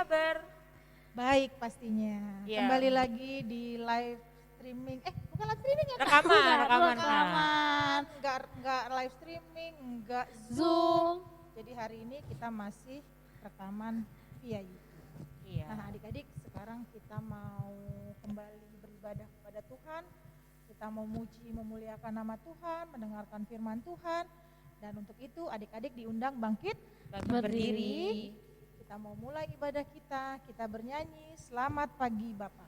kabar? Baik pastinya. Ya. Kembali lagi di live streaming. Bukan live streaming ya? Kak? Rekaman. Enggak live streaming, enggak Zoom. Jadi hari ini kita masih rekaman via YouTube. Iya. Nah, adik-adik, sekarang kita mau kembali beribadah kepada Tuhan. Kita mau memuliakan nama Tuhan, mendengarkan firman Tuhan. Dan untuk itu adik-adik diundang bangkit berdiri. Kita mau mulai ibadah kita bernyanyi Selamat Pagi Bapa.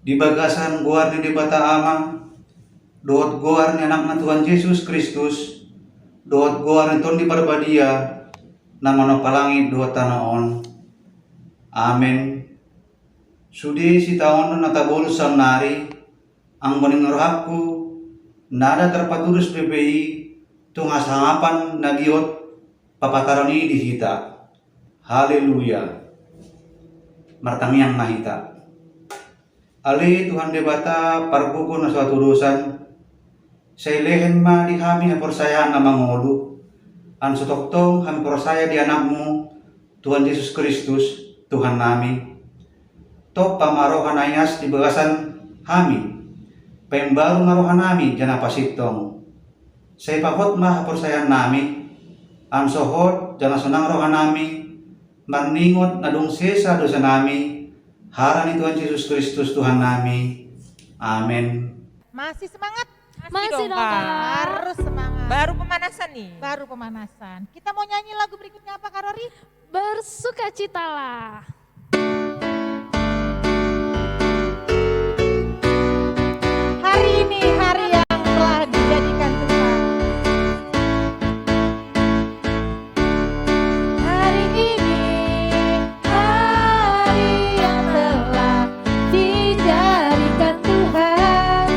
Di bagasan guar di bata amang, doot guar ni anak na Tuhan Yesus Kristus, doot guar ni ton di barbadia, na manopalangit doot tanaon. Amen. Sudi si taon na natabol sa nari, ang maningarhapku, nada terpaturus PPI, tungasangapan nagiot, papatarani di hita. Haleluya. Martangiang mahita. Ali Tuhan debata parbuko na suatu dosan sa ilehen ma di kami na persayaan na mangolo an sutoktong kami persaya di anakmu Tuhan Yesus Kristus Tuhan nami to pamarohan ayas di bagasan kami pembaru marohan nami jana pasitong sa ipakot ma persayaan nami an sohot jana sunang rohan nami marningot na dungsesa dosa nami Hara ni Tuhan Yesus Kristus Tuhan nami. Amin. Masih semangat? Masih dong, Kak. Harus semangat. Baru pemanasan nih. Baru pemanasan. Kita mau nyanyi lagu berikutnya apa, Kak Rori? Bersukacitalah. Hari ini hari yang telah dijadikan Tuhan. Hari ini hari yang telah dijadikan Tuhan.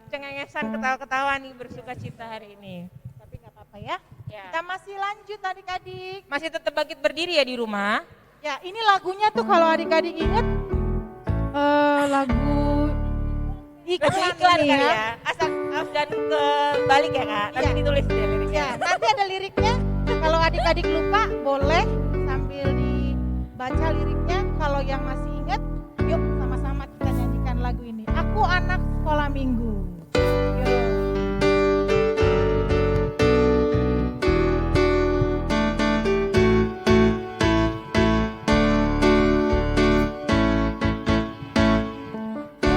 cengengesan ketawa-ketawa nih bersuka cita hari ini. Tapi nggak apa-apa ya. Ya. Kita masih lanjut adik-adik. Masih tetap bangkit berdiri ya di rumah. Ya ini lagunya tuh kalau adik-adik inget lagu Lagu iklan ini kan ya. Asal dan kebalik ya kak. Nanti Iya. ditulis deh liriknya. Ya, nanti ada liriknya. Kalau adik-adik lupa boleh sambil dibaca liriknya. Kalau yang masih ingat, yuk sama-sama kita nyanyikan lagu ini. Aku anak sekolah minggu. Yuk.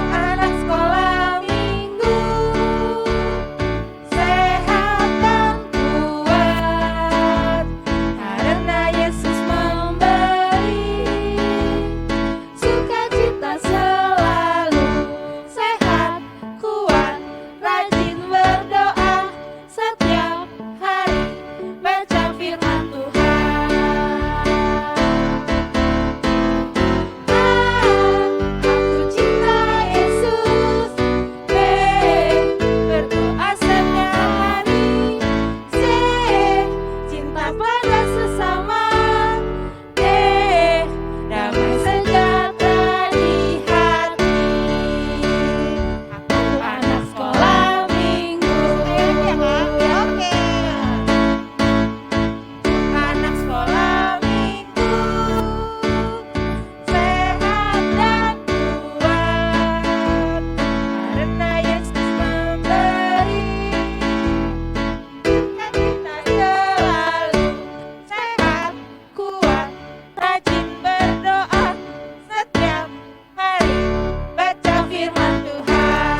Anak sekolah minggu sehat dan kuat karena Yesus memberi sukacita selalu. Sehat, kuat, rajin berdoa setiap hari baca firman Tuhan. Aku cinta Yesus, berdoa setiap hari. Cinta pada sesama, damai sejahtera di hati. Aku anak sekolah minggu. Ya, Kak? Oke. Anak sekolah minggu sehat dan kuat karena Yesus memberi sukacita selalu. Sehat, kuat, rajin berdoa setiap hari baca firman Tuhan.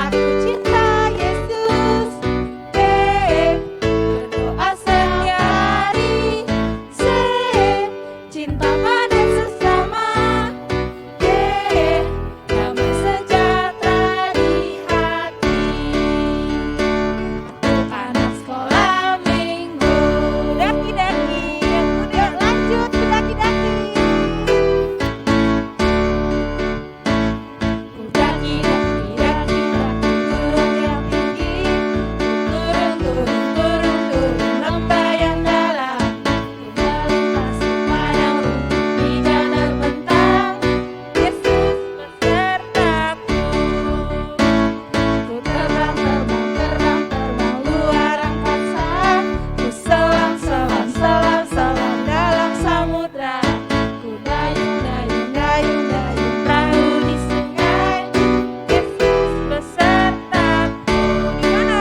Aku cinta Yesus, berdoa setiap hari. Cinta pada sesama, damai sejahtera di hati. Aku anak sekolah minggu. Daki-daki, Yuk lanjut daki-daki. ku daki-daki gunung yang tinggi, turun lembah yang dalam, ku melintasi padang rumput hijau terbentang. Yesus besertaku, ku terbang luar angkasa, ku selam dalam samudra, ku dayung perahu di sungai. Yesus besertaku. Di mana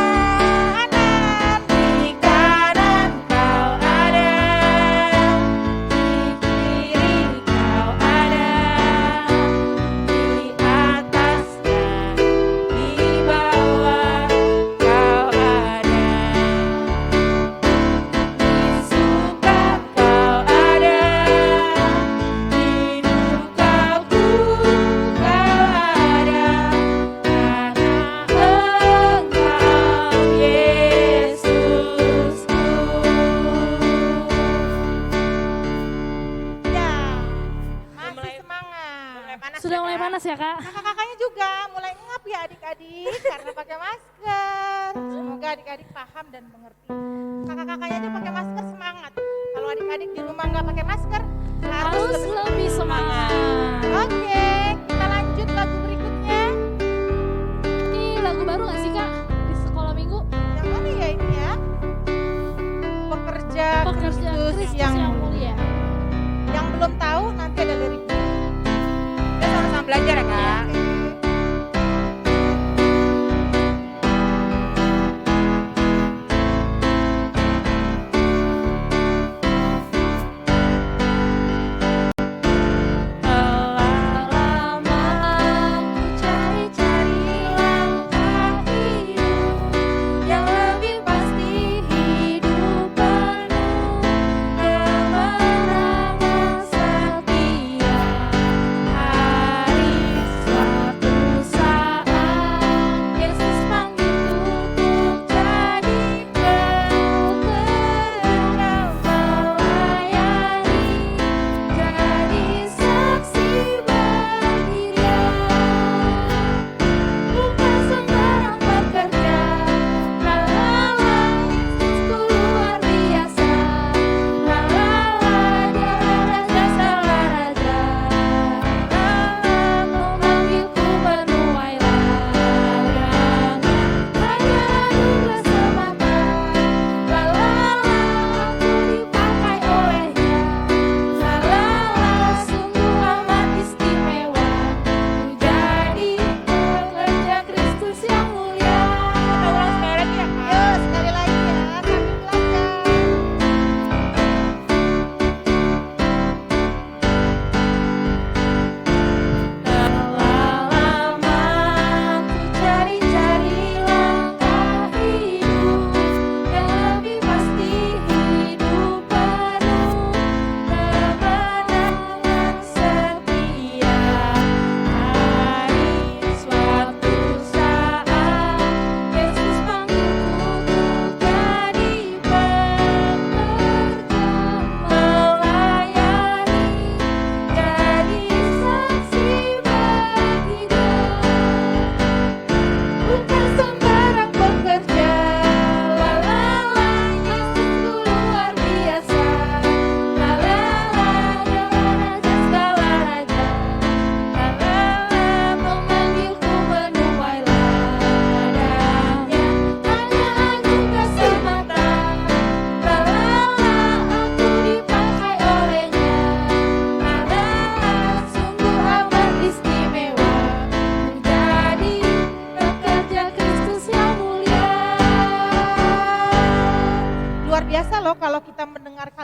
kanan? Di kanan kau ada, di kiri kau ada, di atas dan di bawah kau ada, di suka kau ada, di dukaku kau ada, karena Engkau Yesusku. Ya, masih Mulai semangat. panas Sudah ya, mulai Kak? panas ya kak? Kakak-kakaknya juga mulai ngap ya adik-adik karena pakai masker. Semoga adik-adik paham dan mengerti. Kakak-kakaknya aja pakai masker semangat. Kalau adik-adik di rumah nggak pakai masker Harus lebih semangat. Oke, kita lanjut lagu berikutnya. Ini lagu baru gak sih kak? Di sekolah minggu? Yang mana ya ini ya? Pekerja Pekerja Kristus Kristus yang yang mulia. yang belum tahu nanti ada liriknya. Kita sama-sama belajar ya kak. La la la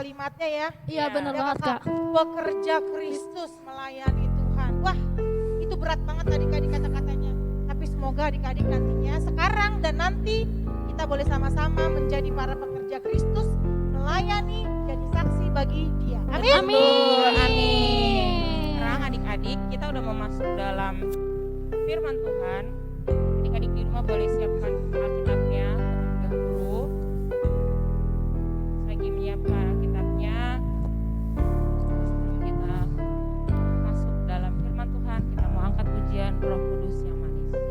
kalimatnya ya. Iya benar Ya, banget Kak. Pekerja Kristus melayani Tuhan. Wah, itu berat banget adik-adik kata-katanya. Tapi semoga adik-adik nantinya sekarang dan nanti kita boleh sama-sama menjadi para pekerja Kristus, melayani, jadi saksi bagi Dia. Amin. Betul, amin. Sekarang adik-adik kita udah mau masuk dalam firman Tuhan. Adik-adik di rumah boleh siapkan Alkitabnya terlebih dahulu. Lagi menyiapkan Alkitabnya. Sebelum kita masuk dalam firman Tuhan, kita mau angkat pujian Roh Kudus yang manis.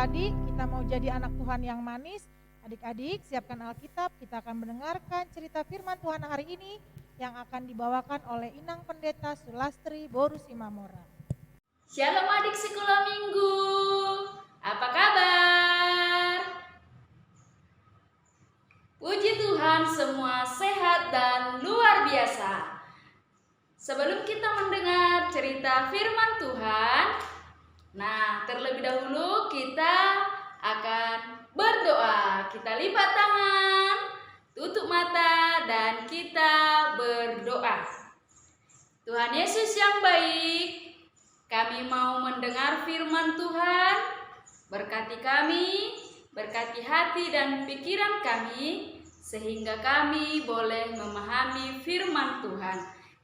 tadi kita mau jadi anak Tuhan yang manis. Adik-adik siapkan Alkitab, kita akan mendengarkan cerita firman Tuhan hari ini yang akan dibawakan oleh Inang Pendeta Sulastri Boru Simamora. Shalom adik sekolah minggu, apa kabar? Puji Tuhan semua sehat dan luar biasa. Sebelum kita mendengar cerita firman Tuhan, nah terlebih dahulu kita akan berdoa. Kita lipat tangan, tutup mata dan kita berdoa. Tuhan Yesus yang baik, kami mau mendengar firman Tuhan. Berkati kami, berkati hati dan pikiran kami, sehingga kami boleh memahami firman Tuhan.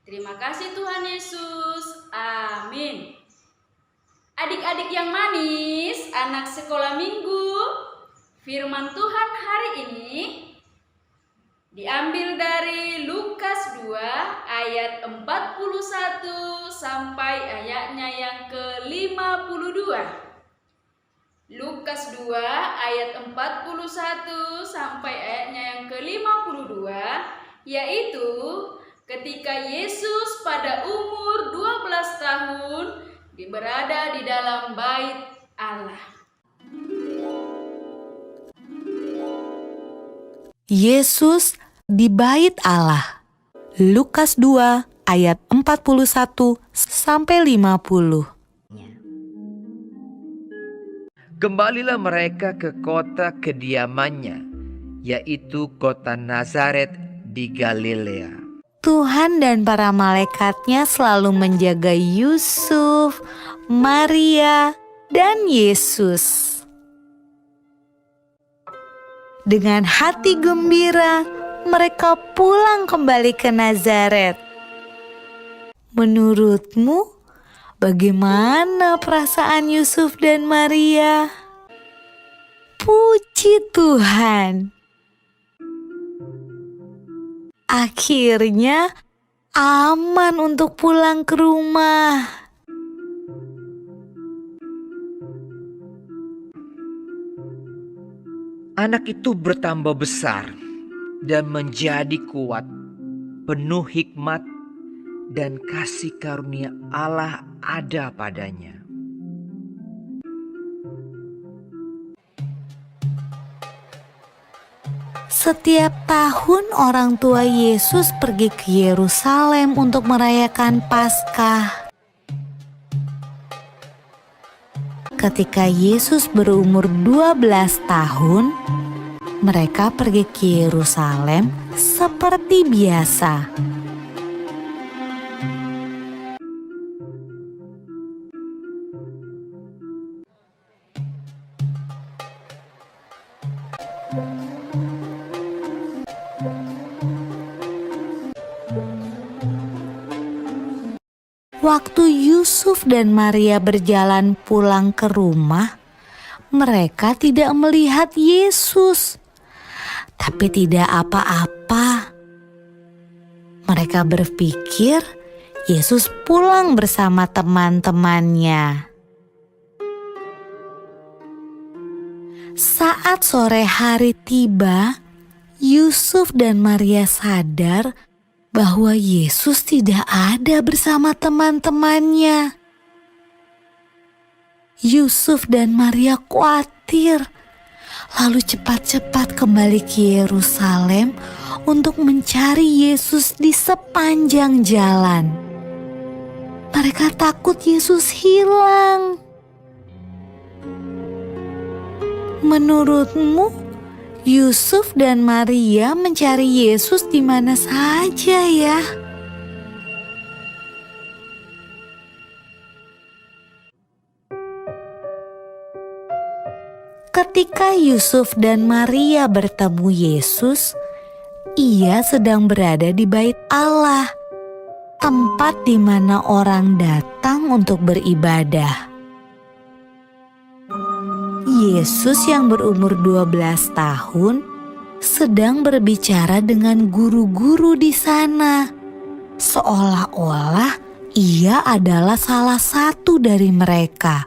Terima kasih Tuhan Yesus, amin. Adik-adik yang manis, anak sekolah minggu, firman Tuhan hari ini diambil dari Lukas 2 ayat 41 sampai ayatnya yang ke-52. Lukas 2 ayat 41 sampai ayatnya yang ke-52, yaitu ketika Yesus pada umur 12 tahun berada di dalam bait Allah. Yesus di bait Allah. Lukas 2 ayat 41 sampai 50. Kembalilah mereka ke kota kediamannya, yaitu kota Nazaret di Galilea. Tuhan dan para malaikatnya selalu menjaga Yusuf, Maria, dan Yesus. Dengan hati gembira, mereka pulang kembali ke Nazaret. Menurutmu, bagaimana perasaan Yusuf dan Maria? Puji Tuhan! Akhirnya aman untuk pulang ke rumah. Anak itu bertambah besar dan menjadi kuat, penuh hikmat dan kasih karunia Allah ada padanya. Setiap tahun orang tua Yesus pergi ke Yerusalem untuk merayakan Paskah. Ketika Yesus berumur 12 tahun, mereka pergi ke Yerusalem seperti biasa. Waktu Yusuf dan Maria berjalan pulang ke rumah, mereka tidak melihat Yesus. Tapi tidak apa-apa. Mereka berpikir Yesus pulang bersama teman-temannya. Saat sore hari tiba, Yusuf dan Maria sadar bahwa Yesus tidak ada bersama teman-temannya. Yusuf dan Maria khawatir, lalu cepat-cepat kembali ke Yerusalem untuk mencari Yesus di sepanjang jalan. Mereka takut Yesus hilang. Menurutmu, Yusuf dan Maria mencari Yesus di mana saja ya? Ketika Yusuf dan Maria bertemu Yesus, ia sedang berada di bait Allah, tempat di mana orang datang untuk beribadah. Yesus yang berumur 12 tahun sedang berbicara dengan guru-guru di sana, seolah-olah ia adalah salah satu dari mereka.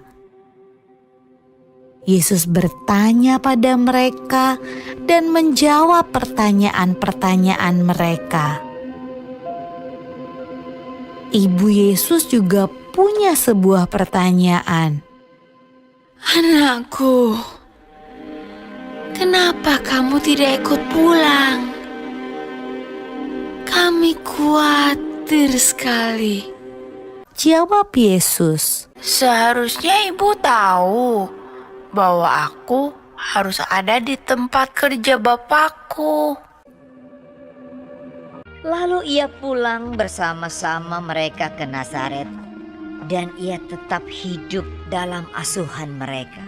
Yesus bertanya pada mereka dan menjawab pertanyaan-pertanyaan mereka. Ibu Yesus juga punya sebuah pertanyaan. Anakku, kenapa kamu tidak ikut pulang? Kami khawatir sekali. Jawab Yesus. Seharusnya ibu tahu bahwa aku harus ada di tempat kerja Bapakku. Lalu ia pulang bersama-sama mereka ke Nazaret, dan ia tetap hidup dalam asuhan mereka.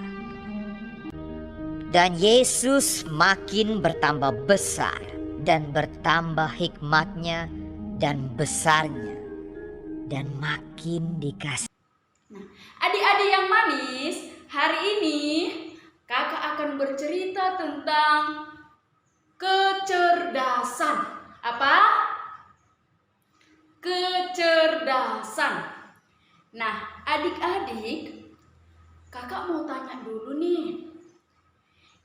Dan Yesus makin bertambah besar dan bertambah hikmatnya dan besarnya, dan makin dikasih. Nah, adik-adik yang manis, hari ini kakak akan bercerita tentang kecerdasan. Apa? Kecerdasan. Nah, adik-adik, kakak mau tanya dulu nih.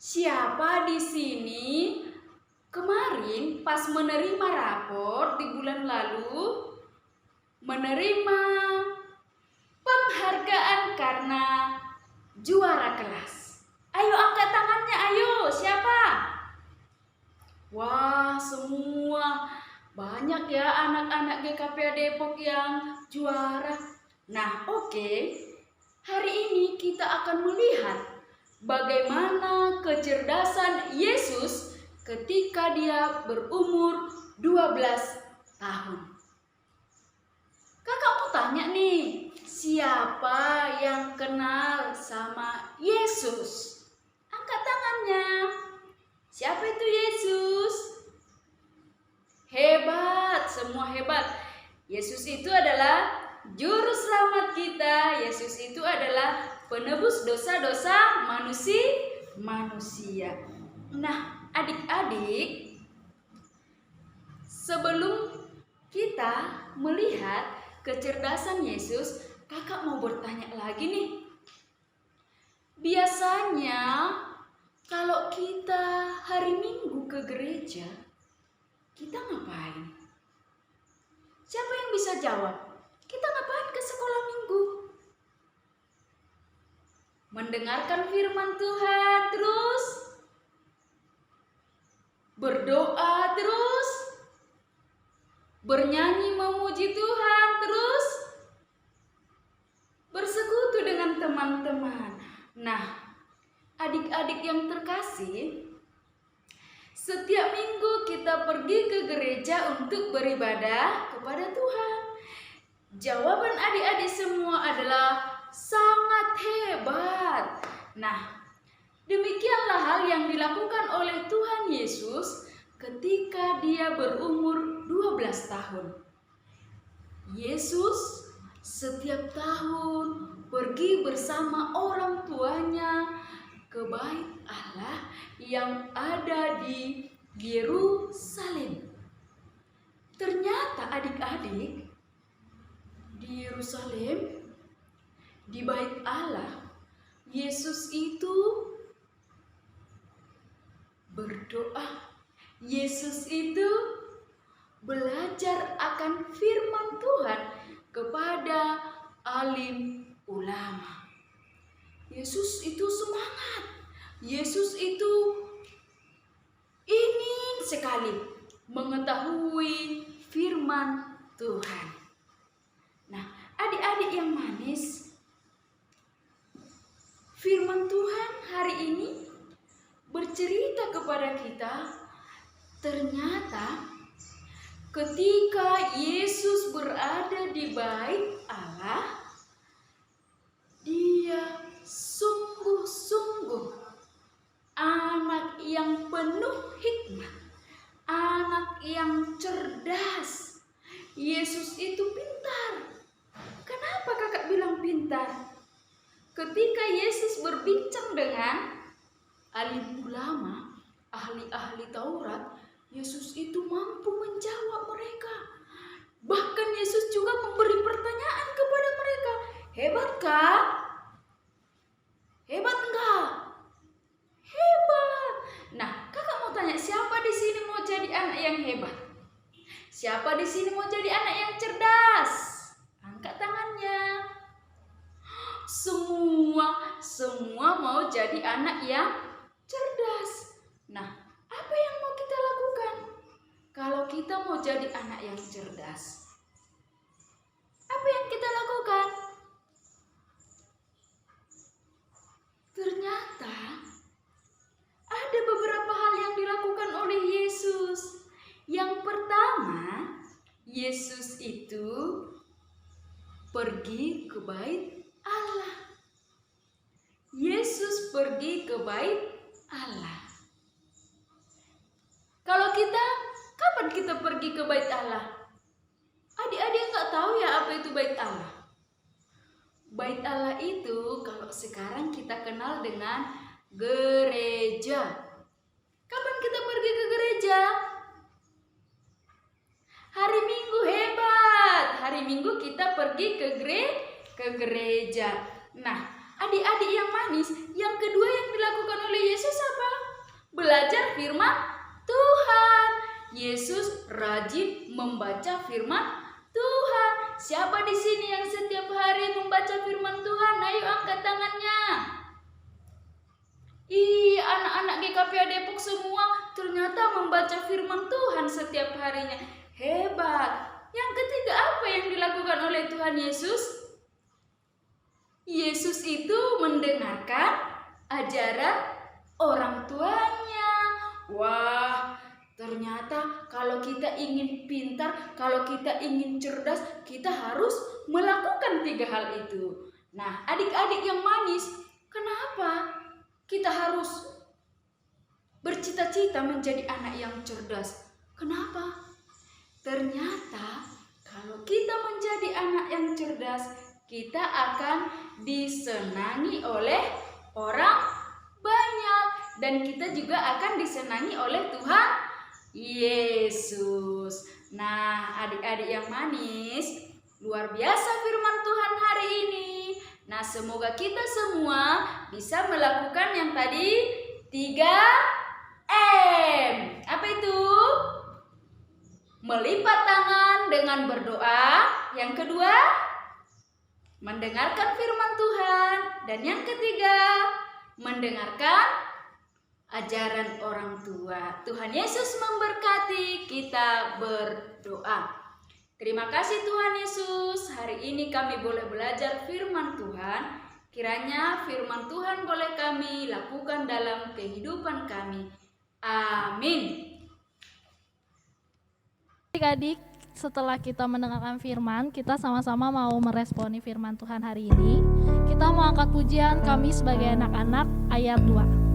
Siapa di sini kemarin pas menerima rapor di bulan lalu, menerima penghargaan karena juara kelas. Ayo angkat tangannya, ayo, siapa? Wah, semua. Banyak ya anak-anak GKPA Depok yang juara. Nah, oke. Hari ini kita akan melihat bagaimana kecerdasan Yesus ketika dia berumur 12 tahun. Kakak mau tanya nih, siapa yang kenal sama Yesus? Angkat tangannya. Siapa itu Yesus? Hebat, semua hebat. Yesus itu adalah juru selamat kita. Yesus itu adalah penebus dosa-dosa manusia. Nah, adik-adik, sebelum kita melihat kecerdasan Yesus, kakak mau bertanya lagi nih. Biasanya kalau kita hari Minggu ke gereja, kita ngapain? Siapa yang bisa jawab? Kita ngapain ke sekolah Minggu? Mendengarkan firman Tuhan, terus berdoa, terus bernyanyi memuji Tuhan, terus bersekutu dengan teman-teman. Nah, adik-adik yang terkasih, setiap minggu kita pergi ke gereja untuk beribadah kepada Tuhan. Jawaban adik-adik semua adalah sangat hebat. Nah, demikianlah hal yang dilakukan oleh Tuhan Yesus ketika dia berumur 12 tahun. Yesus setiap tahun pergi bersama orang tuanya ke bait Allah yang ada di Yerusalem. Ternyata adik-adik, di Yerusalem, di bait Allah, Yesus itu berdoa. Yesus itu belajar akan firman Tuhan kepada alim ulama. Yesus itu semangat. Yesus itu ingin sekali mengetahui firman Tuhan. Nah, adik-adik yang manis, firman Tuhan hari ini bercerita kepada kita, ternyata ketika Yesus berada di bait Allah, dia sungguh-sungguh anak yang penuh hikmat, anak yang cerdas. Yesus itu pintar. Kenapa kakak bilang pintar? Ketika Yesus berbincang dengan alim ulama, ahli-ahli Taurat, Yesus itu mampu menjawab mereka. Bahkan Yesus juga memberi pertanyaan kepada mereka. Hebat kah? Hebat enggak? Hebat. Nah, kakak mau tanya, siapa di sini mau jadi anak yang hebat? Siapa di sini mau jadi anak yang cerdas? Angkat tangannya. Semua mau jadi anak yang cerdas. Nah, apa yang mau kita lakukan kalau kita mau jadi anak yang cerdas? Apa yang kita lakukan? Ternyata ada beberapa hal yang dilakukan oleh Yesus. Yang pertama, Yesus itu pergi ke bait Allah. Yesus pergi ke bait Allah. Kalau kita, kapan kita pergi ke bait Allah? Adik-adik nggak tahu ya apa itu bait Allah? Bait Allah itu kalau sekarang kita kenal dengan gereja. Kapan kita pergi ke gereja? Hari Minggu, hebat. Hari Minggu kita pergi ke gereja. Nah, adik-adik yang manis, yang kedua yang dilakukan oleh Yesus apa? Belajar firman Tuhan. Yesus rajin membaca firman Tuhan. Siapa di sini yang setiap hari membaca firman Tuhan? Ayo angkat tangannya. Anak-anak GKPA Depok semua ternyata membaca firman Tuhan setiap harinya. Hebat. Yang ketiga, apa yang dilakukan oleh Tuhan Yesus? Yesus itu mendengarkan ajaran orang tuanya. Wah, ternyata kalau kita ingin pintar, kalau kita ingin cerdas, kita harus melakukan 3 hal itu. Nah, adik-adik yang manis, kenapa kita harus bercita-cita menjadi anak yang cerdas? Kenapa? Ternyata kalau kita menjadi anak yang cerdas, kita akan disenangi oleh orang banyak, dan kita juga akan disenangi oleh Tuhan Yesus. Nah, adik-adik yang manis, luar biasa firman Tuhan hari ini. Nah, semoga kita semua bisa melakukan yang tadi 3M. Apa itu? Melipat tangan dengan berdoa. Yang kedua, mendengarkan firman Tuhan. Dan yang ketiga, mendengarkan ajaran orang tua. Tuhan Yesus memberkati, kita berdoa. Terima kasih Tuhan Yesus. Hari ini kami boleh belajar firman Tuhan. Kiranya firman Tuhan boleh kami lakukan dalam kehidupan kami. Amin. Adik-adik, setelah kita mendengarkan firman, kita sama-sama mau meresponi firman Tuhan hari ini. Kita mau angkat pujian kami sebagai anak-anak ayat 2.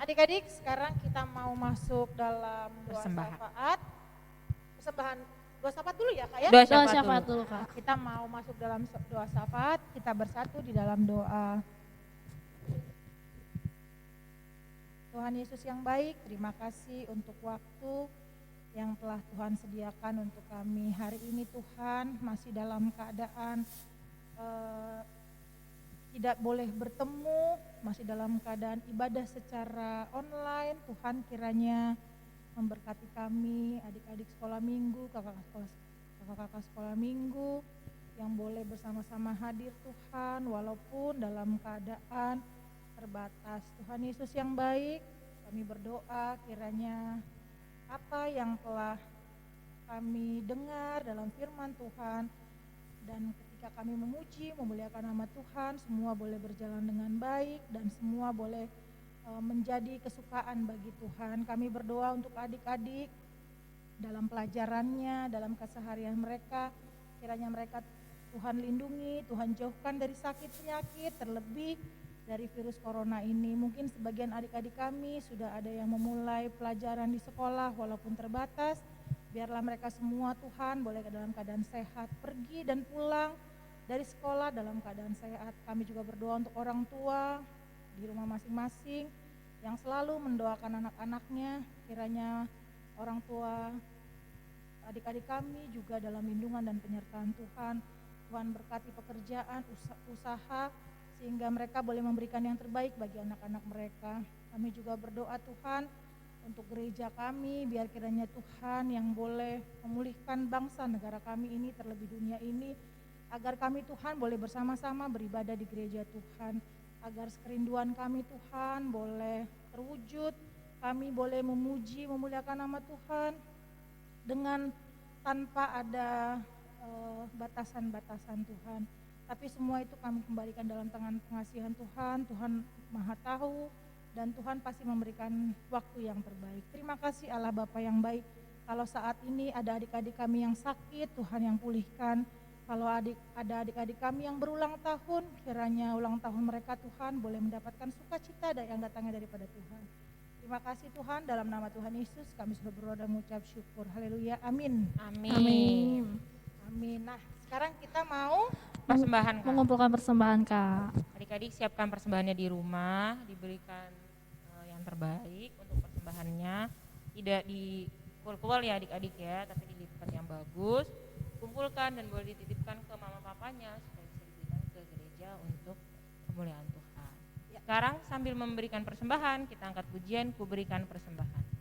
Adik-adik, sekarang kita mau masuk dalam doa Persembahan. syafaat. Persembahan doa syafaat dulu ya Kak ya? Doa Doa syafaat syafaat dulu. dulu, Kak. Kita mau masuk dalam doa syafaat, kita bersatu di dalam doa. Tuhan Yesus yang baik, terima kasih untuk waktu yang telah Tuhan sediakan untuk kami. Hari ini Tuhan masih dalam keadaan tidak boleh bertemu, masih dalam keadaan ibadah secara online. Tuhan kiranya memberkati kami, adik-adik sekolah minggu, kakak-kakak sekolah minggu yang boleh bersama-sama hadir Tuhan walaupun dalam keadaan terbatas. Tuhan Yesus yang baik, kami berdoa kiranya apa yang telah kami dengar dalam firman Tuhan dan ketika kami memuji, memuliakan nama Tuhan, semua boleh berjalan dengan baik dan semua boleh menjadi kesukaan bagi Tuhan. Kami berdoa untuk adik-adik dalam pelajarannya, dalam keseharian mereka, kiranya mereka Tuhan lindungi, Tuhan jauhkan dari sakit penyakit, terlebih dari virus corona ini. Mungkin sebagian adik-adik kami sudah ada yang memulai pelajaran di sekolah walaupun terbatas. Biarlah mereka semua Tuhan boleh dalam keadaan sehat, pergi dan pulang dari sekolah dalam keadaan sehat. Kami juga berdoa untuk orang tua di rumah masing-masing yang selalu mendoakan anak-anaknya. Kiranya orang tua adik-adik kami juga dalam lindungan dan penyertaan Tuhan. Tuhan berkati pekerjaan, usaha, sehingga mereka boleh memberikan yang terbaik bagi anak-anak mereka. Kami juga berdoa Tuhan untuk gereja kami, biar kiranya Tuhan yang boleh memulihkan bangsa negara kami ini, terlebih dunia ini, agar kami Tuhan boleh bersama-sama beribadah di gereja Tuhan, agar kerinduan kami Tuhan boleh terwujud, kami boleh memuji, memuliakan nama Tuhan dengan tanpa ada batasan-batasan Tuhan. Tapi semua itu kami kembalikan dalam tangan pengasihan Tuhan. Tuhan Maha tahu dan Tuhan pasti memberikan waktu yang terbaik. Terima kasih Allah Bapa yang baik. Kalau saat ini ada adik-adik kami yang sakit, Tuhan yang pulihkan. Kalau ada adik-adik kami yang berulang tahun, kiranya ulang tahun mereka Tuhan boleh mendapatkan sukacita yang datangnya daripada Tuhan. Terima kasih Tuhan, dalam nama Tuhan Yesus kami sudah berdoa dan mengucap syukur. Haleluya, amin. Amin. Amin. Nah, sekarang kita mau Persembahan, Kak. Mengumpulkan persembahan, Kak. Adik-adik siapkan persembahannya di rumah, diberikan yang terbaik untuk persembahannya. Tidak dikumpul ya adik-adik ya, tapi di tempat yang bagus. Kumpulkan dan boleh dititipkan ke mama papanya supaya bisa diberikan ke gereja untuk kemuliaan Tuhan. Sekarang sambil memberikan persembahan, kita angkat pujian, ku berikan persembahan.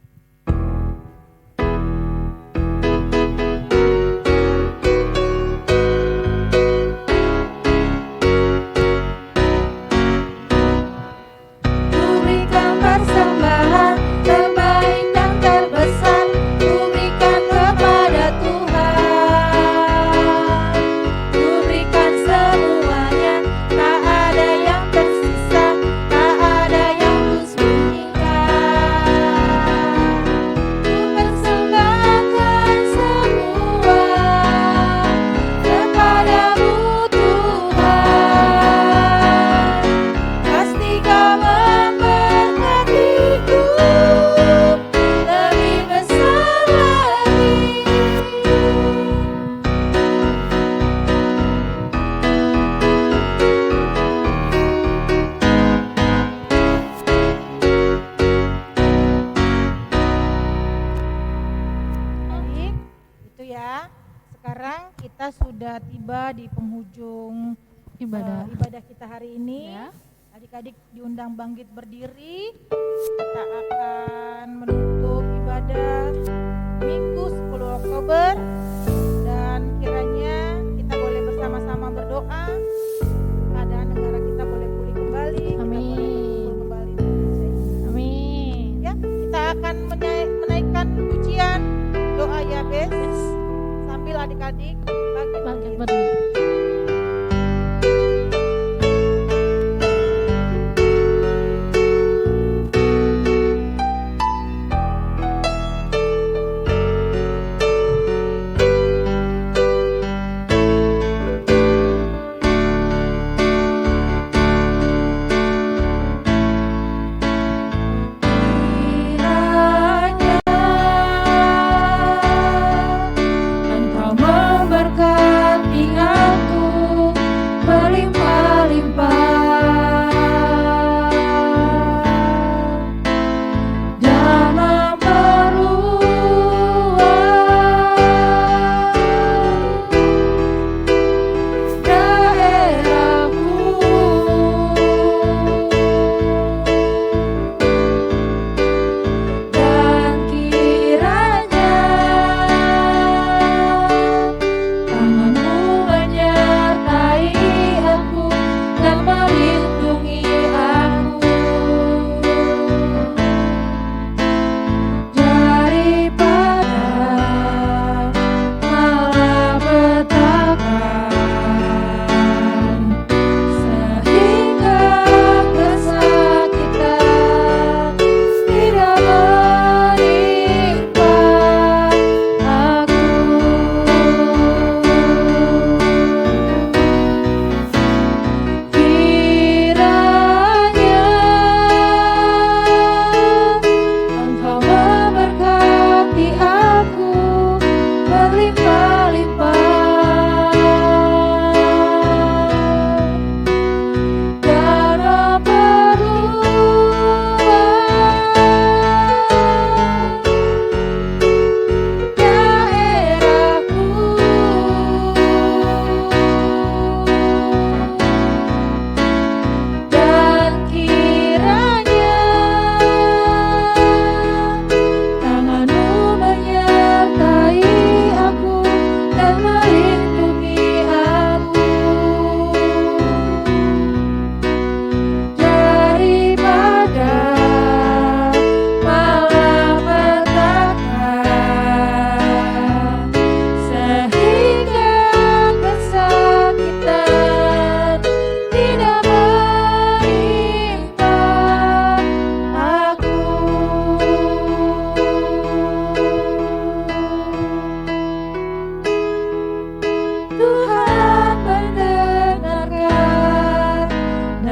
Sekarang kita sudah tiba di penghujung ibadah kita hari ini. Ya. Adik-adik diundang bangkit berdiri. Kita akan menutup ibadah Minggu 10 Oktober dan kiranya kita boleh bersama-sama berdoa. Keadaan negara kita boleh pulih kembali. Amin. Kita boleh kembali di Indonesia ini. Amin. Ya, kita akan menaikkan pujian doa Yabes sambil adik-adik Bangkit berdiri.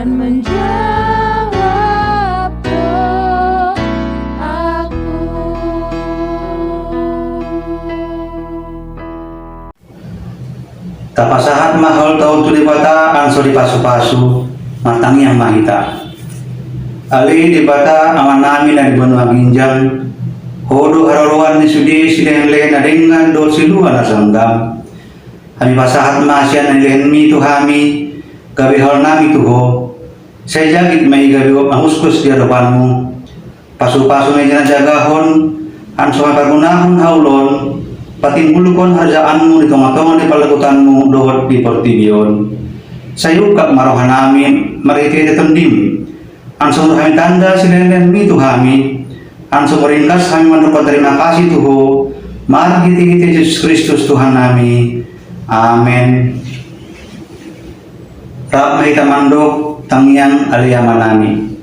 dan menjawab doaku. Tapasahat mahal tau tu dibata anso di pasu-pasu matangi yang mahita. Ali dibata aman nami na di benua ginjang. Hodo hararuan ni sudi silehen lehen adengan do siluan asanggam. Kami pasahat masian ni lehen mi tu hami gabi hal nami tu ho. Saya jagit mai gabi ho mahuskus di hadapanmu. Pasu-pasu meja jagahon anso pergunahun haulon. Patimbulukon harjaanmu di tongah-tongah di palakutanmu dohot di pertibion. Sayukap marohan amin mariti tetemdim. Ansung kami tanda silenen mi tu kami. Ansung meringkas kami mendapat terima kasih Tuhan. Mari kita Yesus Kristus Tuhan kami. Amin. Rab mai tamandok tangian ali amanami.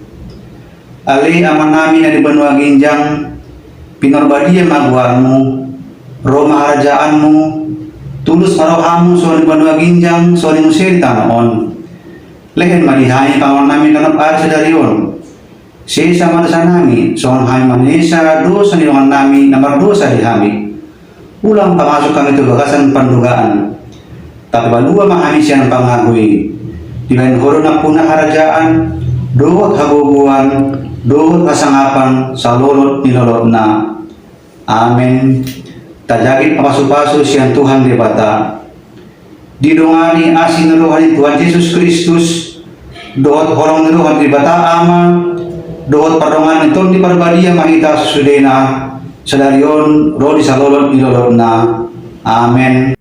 Ali amanami na di benua ginjang. Pinorbadiya maguarmu. Roh maharajaanmu tulus marohamu soal benua ginjang soal musir tanaon lehen malihai kawan nami kanap ar sedarion sisa manasa nami soal hai manesa dosa nilongan nami nomor dosa di hami ulang pamasuk kami itu bagasan pandugaan tapi balua mahami siang pangagui dilain horona punah harajaan dohot habubuan dohot hasangapan salolot nilolot na amin. Tajagit pasu-pasu siang Tuhan dibata. Didongani asin rohani Tuhan Yesus Kristus. Dohot horong rohan dibata ama. Dohot pardongan itu di parbadia mahita sudena. Sedarion roh di salolot nilolotna. Amin.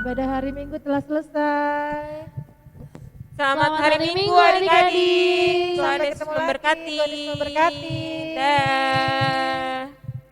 Ibadah hari Minggu telah selesai. Selamat hari Minggu adik-adik. Tuhan Sampai Yesus ketemu lagi. memberkati. Tuhan Yesus memberkati. Dah.